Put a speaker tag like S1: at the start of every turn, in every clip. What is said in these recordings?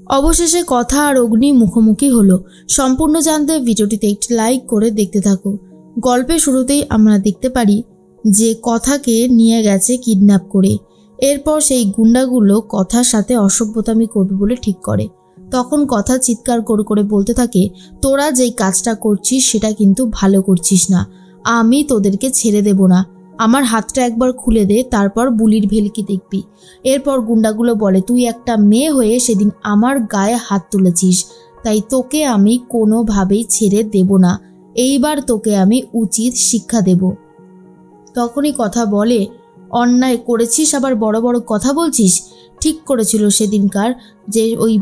S1: অবশেষে কথা আর অগ্নি মুখোমুখি হলো। সম্পূর্ণ জানতে ভিডিওটিতে একটি লাইক করে দেখতে থাকো। গল্পের শুরুতেই আমরা দেখতে পারি যে কথাকে নিয়ে গেছে কিডন্যাপ করে। এরপর সেই গুন্ডাগুলো কথার সাথে অসভ্যতামি করবে বলে ঠিক করে। তখন কথা চিৎকার করে করে বলতে থাকে, তোরা যেই কাজটা করছিস সেটা কিন্তু ভালো করছিস না, আমি তোদেরকে ছেড়ে দেব না, আমার হাতটা একবার খুলে দে, তারপর বুলির ভেলকি দেখবি। এরপর গুন্ডাগুলো বলে, তুই একটা মেয়ে হয়ে সেদিন আমার গায়ে হাত তুলেছিস, তাই তোকে আমি কোনোভাবেই ছেড়ে দেব না, এইবার তোকে আমি উচিত শিক্ষা দেব। তখনই কথা বলে, অন্যায় করেছিস আবার বড় বড় কথা বলছিস, ঠিক করেছিল সেদিনকার যে ওই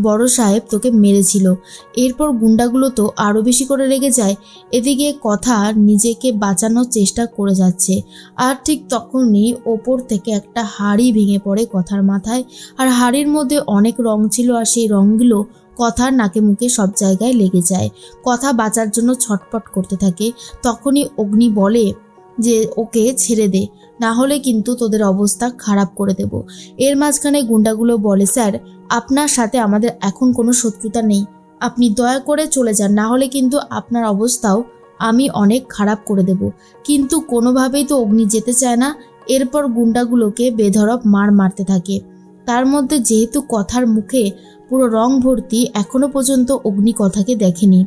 S1: বড় সাহেব তোকে মেরেছিল। এরপর গুন্ডাগুলো তো আরও বেশি করে রেগে যায়। এদিকে কথা নিজেকে বাঁচানোর চেষ্টা করে যাচ্ছে, আর ঠিক তখনই ওপর থেকে একটা হাঁড়ি ভেঙে পড়ে কথার মাথায়। আর হাঁড়ির মধ্যে অনেক রং ছিল, আর সেই রঙগুলো কথার নাকে মুখে সব জায়গায় লেগে যায়। কথা বাঁচার জন্য ছটপট করতে থাকে। তখনই অগ্নি বলে যে ওকে ছেড়ে দে, না হলে কিন্তু তোদের অবস্থা খারাপ করে দেব। এর মাঝখানে গুন্ডাগুলো বলে, স্যার আপনার সাথে আমাদের এখন কোনো শত্রুতা নেই, আপনি দয়া করে চলে যান, না হলে কিন্তু আপনার অবস্থাও আমি অনেক খারাপ করে দেব। কিন্তু কোনোভাবেই তো অগ্নি যেতে চায় না। এরপর গুন্ডাগুলোকে বেধড়ক মারতে থাকে। তার মধ্যে যেহেতু কথার মুখে পুরো রং ভর্তি, এখনো পর্যন্ত অগ্নি কথাকে দেখেনি।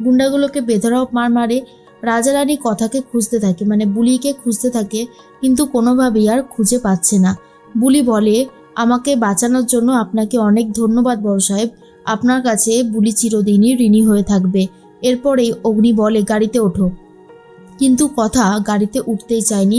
S1: গুন্ডাগুলোকে বেধড়ক মারে। রাজা রানী কথাকে খুঁজতে থাকে, মানে বুলিকে খুঁজতে থাকে, কিন্তু কোনোভাবেই আর খুঁজে পাচ্ছে না। বুলি বলে, আমাকে বাঁচানোর জন্য আপনাকে অনেক ধন্যবাদ বড় সাহেব, আপনার কাছে বুলি চিরদিনই ঋণী হয়ে থাকবে। এরপরেই অগ্নি বলে, গাড়িতে ওঠো। কিন্তু কথা গাড়িতে উঠতেই চায়নি।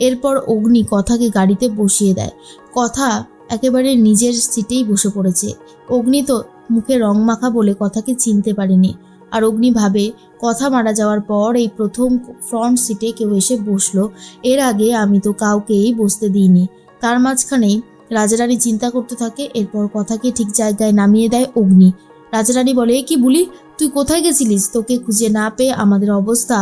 S1: এরপর অগ্নি কথাকে গাড়িতে বসিয়ে দেয়। কথা একেবারে নিজের সিটেই বসে পড়েছে। অগ্নি তো মুখে রং মাখা বলে কথাকে চিনতে পারেনি। আর অগ্নি ভাবে, কথা মারা যাওয়ার পর এই প্রথম ফ্রন্ট সিটে কেউ এসে বসলো, এর আগে আমি তো কাউকেই বসতে দিইনি। তার মাঝখানেই রাজারানী চিন্তা করতে থাকে। এরপর কথাকে ঠিক জায়গায় নামিয়ে দেয় অগ্নি। রাজারানী বলে, কি বলি, তুই কোথায় গেছিলিস? তোকে খুঁজে না পেয়ে আমাদের অবস্থা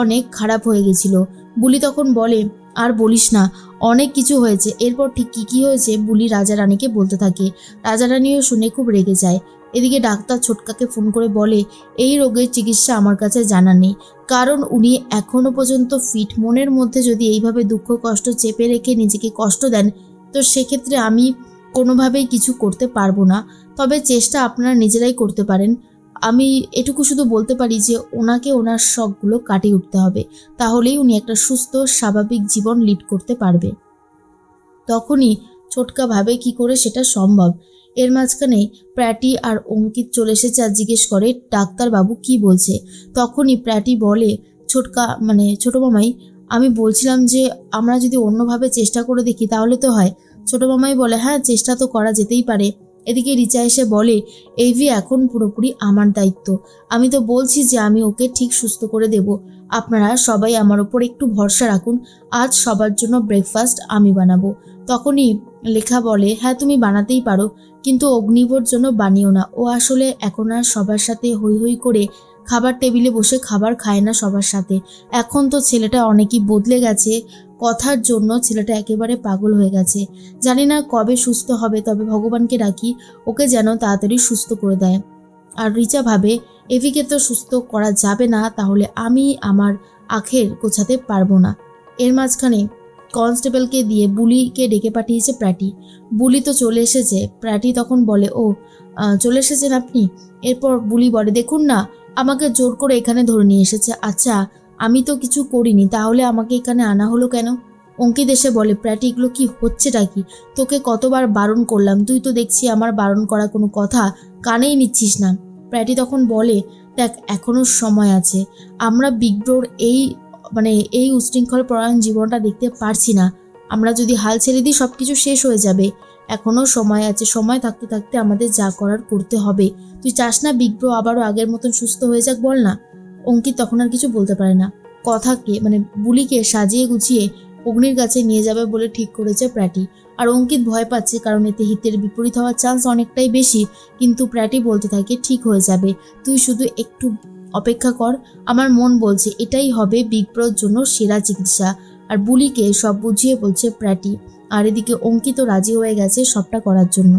S1: অনেক খারাপ হয়ে গেছিল। বুলি তখন বলে, আর বলিস না, অনেক কিছু হয়েছে। এরপর ঠিক কী হয়েছে বুলি রাজারানীকে বলতে থাকে। রাজারানীও শুনে খুব রেগে যায়। এদিকে ডাক্তার ছোটকাকে ফোন করে বলে, এই রোগের চিকিৎসা আমার কাছে জানা নেই, কারণ উনি এখনো পর্যন্ত ফিট। মনের মধ্যে যদি এইভাবে দুঃখ কষ্ট চেপে রেখে নিজেকে কষ্ট দেন, তো সেক্ষেত্রে আমি কোনোভাবেই কিছু করতে পারবো না। তবে চেষ্টা আপনারা নিজেরাই করতে পারেন। আমি এটুকু শুধু বলতে পারি যে ওনাকে ওনার শখগুলো কাটিয়ে উঠতে হবে, তাহলেই উনি একটা সুস্থ স্বাভাবিক জীবন লিড করতে পারবে। তখনই ছোটকা ভাবে কি করে সেটা সম্ভব। এর মাঝখানে প্র্যাটি আর অঙ্কিত চলে এসেছে আর জিজ্ঞেস করে, ডাক্তারবাবু কি বলছে? তখনই প্র্যাটি বলে, ছোটকা মানে ছোটো মামাই, আমি বলছিলাম যে আমরা যদি অন্যভাবে চেষ্টা করে দেখি তাহলে তো হয়। ছোটো মামাই বলে, হ্যাঁ চেষ্টা তো করা যেতেই পারে। এদিকে রিচা এসে বলে, এইভি এখন পুরোপুরি আমার দায়িত্ব, আমি তো বলছি যে আমি ওকে ঠিক সুস্থ করে দেব, আপনারা সবাই আমার ওপর একটু ভরসা রাখুন, আজ সবার জন্য ব্রেকফাস্ট আমি বানাবো। তখনই লেখা বলে, হ্যাঁ তুমি বানাতেই পারো, কিন্তু অগ্নিবর জন্য বানিও না, ও আসলে এখন আর সবার সাথে হই হই করে খাবার টেবিলে বসে খাবার খায় না সবার সাথে। এখন তো ছেলেটা অনেকই বদলে গেছে, কথার জন্য ছেলেটা একেবারে পাগল হয়ে গেছে। জানি না কবে সুস্থ হবে, তবে ভগবানকে ডাকি ওকে যেন তাড়াতাড়ি সুস্থ করে দেয়। আর রিচা ভাবে, এভিকে তো সুস্থ করা যাবে না, তাহলে আমি আমার আখের গোছাতে পারবো না। এর মাঝখানে কনস্টেবলকে দিয়ে বুলিকে ডেকে পাঠিয়েছে প্র্যাটি। বুলি তো চলে এসেছে। প্র্যাটি তখন বলে, ও চলে এসেছেন আপনি? এরপর বুলি বলে, দেখুন না, আমাকে জোর করে এখানে ধরে নিয়ে এসেছে। আচ্ছা আমি তো কিছু করিনি, তাহলে আমাকে এখানে আনা হলো কেন? অঙ্কিত এসে বলে, প্র্যাটি এগুলো কি হচ্ছেটা কি? তোকে কতবার বারণ করলাম, তুই তো দেখছি আমার বারণ করা কোনো কথা কানেই নিচ্ছিস না। প্র্যাটি তখন বলে, দেখ এখনো সময় আছে, আমরা বিগ ব্রোর এই উশৃঙ্খল পরায়ণ জীবনটা দেখতে পারছি না। আমরা যদি হাল ছেড়ে দিই সব কিছু শেষ হয়ে যাবে। এখনো সময় আছে, সময় থাকতে থাকতে আমাদের যা করার করতে হবে। তুই চাস না বিগ ব্রো আবারও আগের মতন সুস্থ হয়ে যাক, বল না? অঙ্কিত তখন আর কিছু বলতে পারে না। কথাকে বুলিকে সাজিয়ে গুছিয়ে অগ্নির কাছে নিয়ে যাবে বলে ঠিক করেছে প্র্যাটি। আর অঙ্কিত ভয় পাচ্ছে, কারণ এতে হিতের বিপরীত হওয়ার চান্স অনেকটাই বেশি। কিন্তু প্র্যাটি বলতে থাকে, ঠিক হয়ে যাবে, তুই শুধু একটু অপেক্ষা কর, আমার মন বলছে এটাই হবে বিগ ব্রোর জন্য সেরা চিকিৎসা। আর বুলিকে সব বুঝিয়ে বলছে প্র্যাটি। আর এদিকে অঙ্কিত রাজি হয়ে গেছে সবটা করার জন্য।